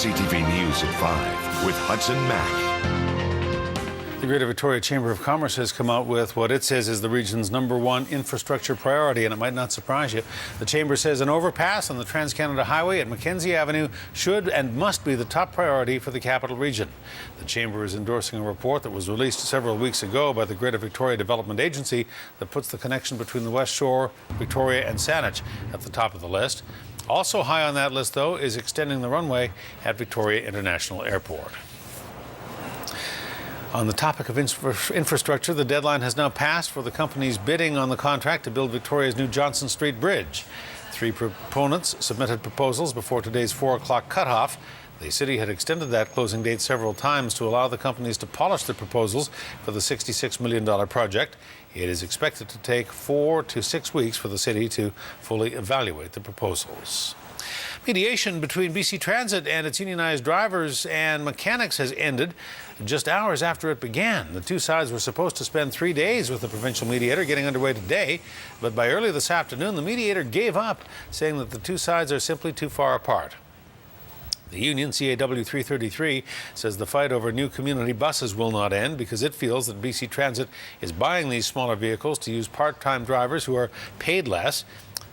CTV News at 5 with Hudson Mack. The Greater Victoria Chamber of Commerce has come out with what it says is the region's #1 infrastructure priority, and it might not surprise you. The Chamber says an overpass on the Trans-Canada Highway at Mackenzie Avenue should and must be the top priority for the capital region. The Chamber is endorsing a report that was released several weeks ago by the Greater Victoria Development Agency that puts the connection between the West Shore, Victoria and Saanich at the top of the list. Also high on that list, though, is extending the runway at Victoria International Airport. On the topic of infrastructure, the deadline has now passed for the companies bidding on the contract to build Victoria's new Johnson Street Bridge. 3 proponents submitted proposals before today's 4 o'clock cutoff. The city had extended that closing date several times to allow the companies to polish the proposals for the $66 million project. It is expected to take 4 to 6 weeks for the city to fully evaluate the proposals. Mediation between BC Transit and its unionized drivers and mechanics has ended just hours after it began. The two sides were supposed to spend 3 days with the provincial mediator, getting underway today. But by early this afternoon, the mediator gave up, saying that the two sides are simply too far apart. The union, CAW 333, says the fight over new community buses will not end because it feels that BC Transit is buying these smaller vehicles to use part-time drivers who are paid less.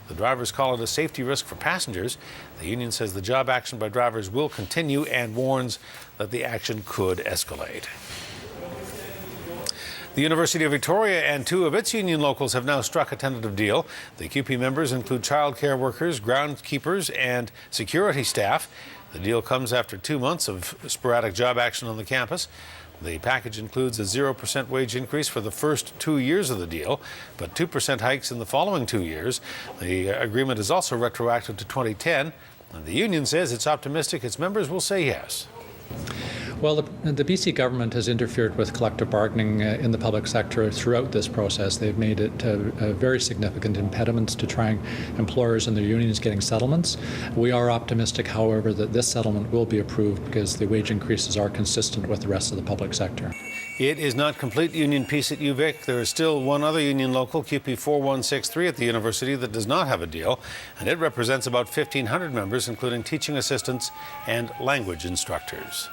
The drivers call it a safety risk for passengers. The union says the job action by drivers will continue and warns that the action could escalate. The University of Victoria and 2 of its union locals have now struck a tentative deal. The CUPE members include childcare workers, groundskeepers, and security staff. The deal comes after 2 months of sporadic job action on the campus. The package includes a 0% wage increase for the first 2 years of the deal, but 2% hikes in the following 2 years. The agreement is also retroactive to 2010, and the union says it's optimistic its members will say yes. Well, the BC government has interfered with collective bargaining in the public sector throughout this process. They've made it very significant impediments to trying employers and their unions getting settlements. We are optimistic, however, that this settlement will be approved because the wage increases are consistent with the rest of the public sector. It is not complete union peace at UVic. There is still one other union local, CUPE 4163 at the university, that does not have a deal, and it represents about 1,500 members, including teaching assistants and language instructors.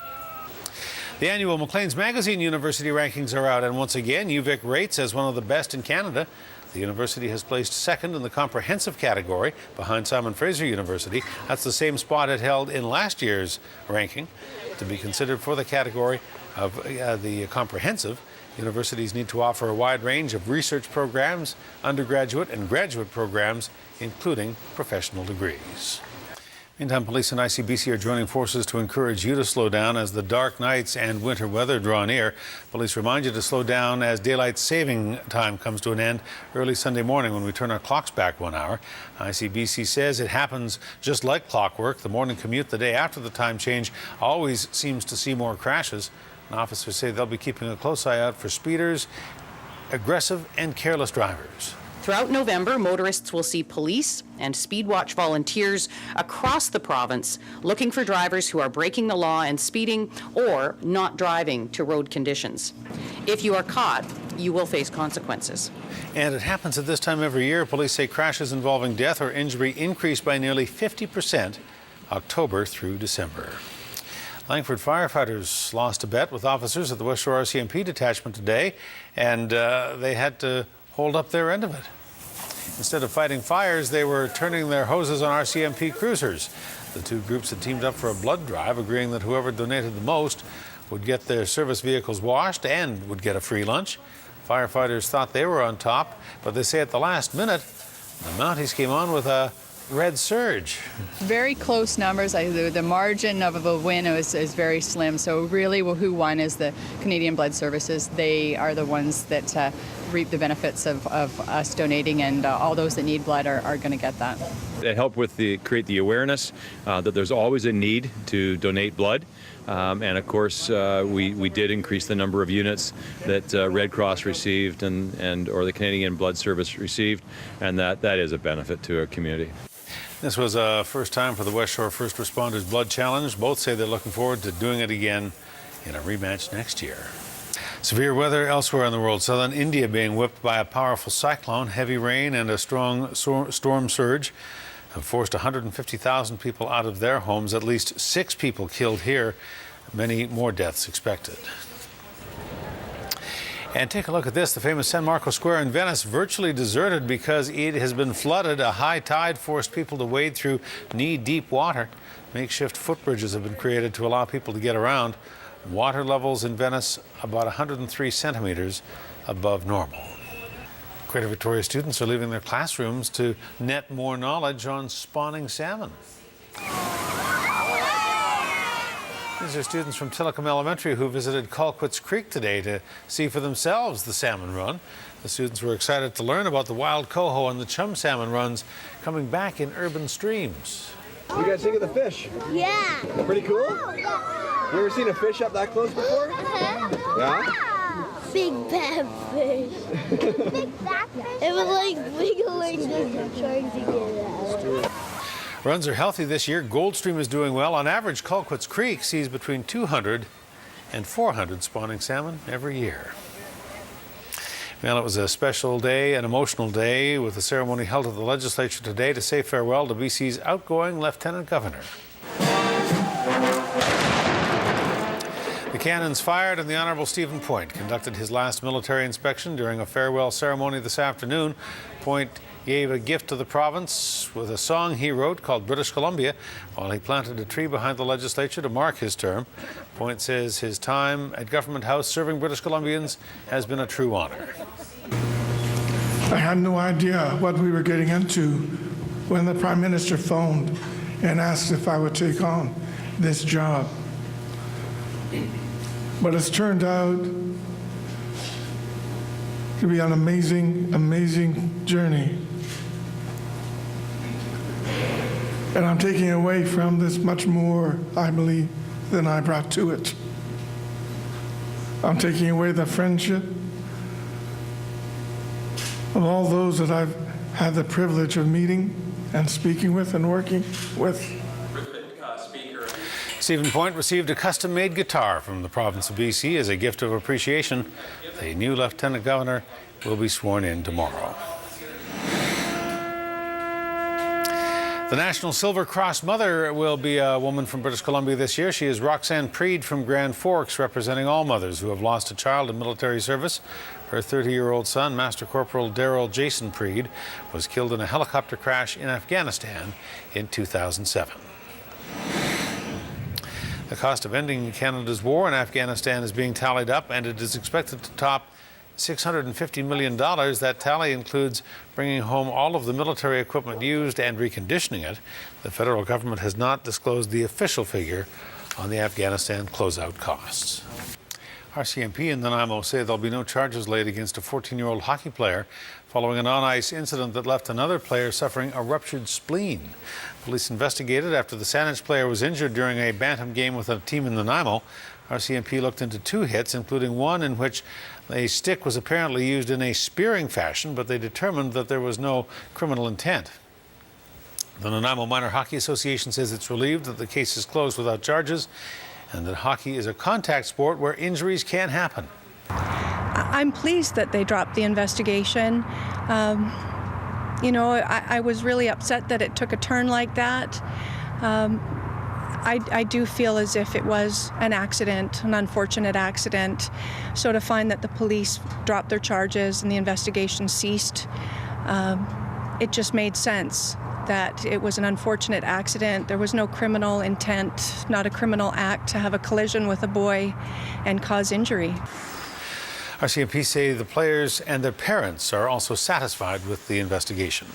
The annual Maclean's Magazine University rankings are out, and once again, UVic rates as one of the best in Canada. The university has placed second in the comprehensive category behind Simon Fraser University. That's the same spot it held in last year's ranking. To be considered for the category of the comprehensive, universities need to offer a wide range of research programs, undergraduate and graduate programs, including professional degrees. Meantime, police and ICBC are joining forces to encourage you to slow down as the dark nights and winter weather draw near. Police remind you to slow down as daylight saving time comes to an end early Sunday morning when we turn our clocks back 1 hour. ICBC says it happens just like clockwork. The morning commute the day after the time change always seems to see more crashes. And officers say they'll be keeping a close eye out for speeders, aggressive and careless drivers. Throughout November, motorists will see police and Speed Watch volunteers across the province looking for drivers who are breaking the law and speeding or not driving to road conditions. If you are caught, you will face consequences. And it happens at this time every year. Police say crashes involving death or injury increased by nearly 50% October through December. Langford firefighters lost a bet with officers at the West Shore RCMP detachment today, and they had to hold up their end of it. Instead of fighting fires, they were turning their hoses on RCMP cruisers. The two groups had teamed up for a blood drive, agreeing that whoever donated the most would get their service vehicles washed and would get a free lunch. Firefighters thought they were on top, but they say at the last minute, the Mounties came on with a red surge. Very close numbers. The margin of a win is very slim. So really who won is the Canadian Blood Services. They are the ones that reap the benefits of us donating, and all those that need blood are going to get that. It helped with create the awareness that there's always a need to donate blood. And of course, we did increase the number of units that Red Cross received or the Canadian Blood Service received, and that is a benefit to our community. This was a first time for the West Shore First Responders Blood Challenge. Both say they're looking forward to doing it again in a rematch next year. Severe weather elsewhere in the world. Southern India being whipped by a powerful cyclone, heavy rain and a strong storm surge. have forced 150,000 people out of their homes. At least 6 people killed here, many more deaths expected. And take a look at this. The famous San Marco Square in Venice virtually deserted because it has been flooded. A high tide forced people to wade through knee-deep water. Makeshift footbridges have been created to allow people to get around. Water levels in Venice about 103 centimeters above normal. Greater Victoria students are leaving their classrooms to net more knowledge on spawning salmon. These are students from Tillicum Elementary who visited Colquitt's Creek today to see for themselves the salmon run. The students were excited to learn about the wild coho and the chum salmon runs coming back in urban streams. What do you guys think of the fish? Yeah. Pretty cool? Yeah. You ever seen a fish up that close before? Yeah? Big bad fish. Big fat fish? It was like wiggling just trying to get out. Runs are healthy this year. Goldstream is doing well. On average, Colquitt's Creek sees between 200 and 400 spawning salmon every year. Well, it was a special day, an emotional day, with a ceremony held at the legislature today to say farewell to BC's outgoing Lieutenant Governor. The cannons fired and the Honourable Stephen Point conducted his last military inspection during a farewell ceremony this afternoon. Point gave a gift to the province with a song he wrote called British Columbia while he planted a tree behind the legislature to mark his term. Point says his time at Government House serving British Columbians has been a true honour. I had no idea what we were getting into when the Prime Minister phoned and asked if I would take on this job. But it's turned out to be an amazing, amazing journey. And I'm taking away from this much more, I believe, than I brought to it. I'm taking away the friendship of all those that I've had the privilege of meeting and speaking with and working with. Stephen Point received a custom-made guitar from the province of BC as a gift of appreciation. The new Lieutenant Governor will be sworn in tomorrow. The National Silver Cross Mother will be a woman from British Columbia this year. She is Roxanne Preed from Grand Forks, representing all mothers who have lost a child in military service. Her 30-year-old son, Master Corporal Daryl Jason Preed, was killed in a helicopter crash in Afghanistan in 2007. The cost of ending Canada's war in Afghanistan is being tallied up, and it is expected to top $650 million. That tally includes bringing home all of the military equipment used and reconditioning it. The federal government has not disclosed the official figure on the Afghanistan closeout costs. RCMP in Nanaimo say there'll be no charges laid against a 14-year-old hockey player following an on-ice incident that left another player suffering a ruptured spleen. Police investigated after the Saanich player was injured during a bantam game with a team in Nanaimo. RCMP looked into 2 hits, including one in which a stick was apparently used in a spearing fashion, but they determined that there was no criminal intent. The Nanaimo Minor Hockey Association says it's relieved that the case is closed without charges and that hockey is a contact sport where injuries can happen. I'm pleased that they dropped the investigation. I was really upset that it took a turn like that. I do feel as if it was an accident, an unfortunate accident. So to find that the police dropped their charges and the investigation ceased, it just made sense that it was an unfortunate accident. There was no criminal intent, not a criminal act to have a collision with a boy and cause injury. RCMP say the players and their parents are also satisfied with the investigation.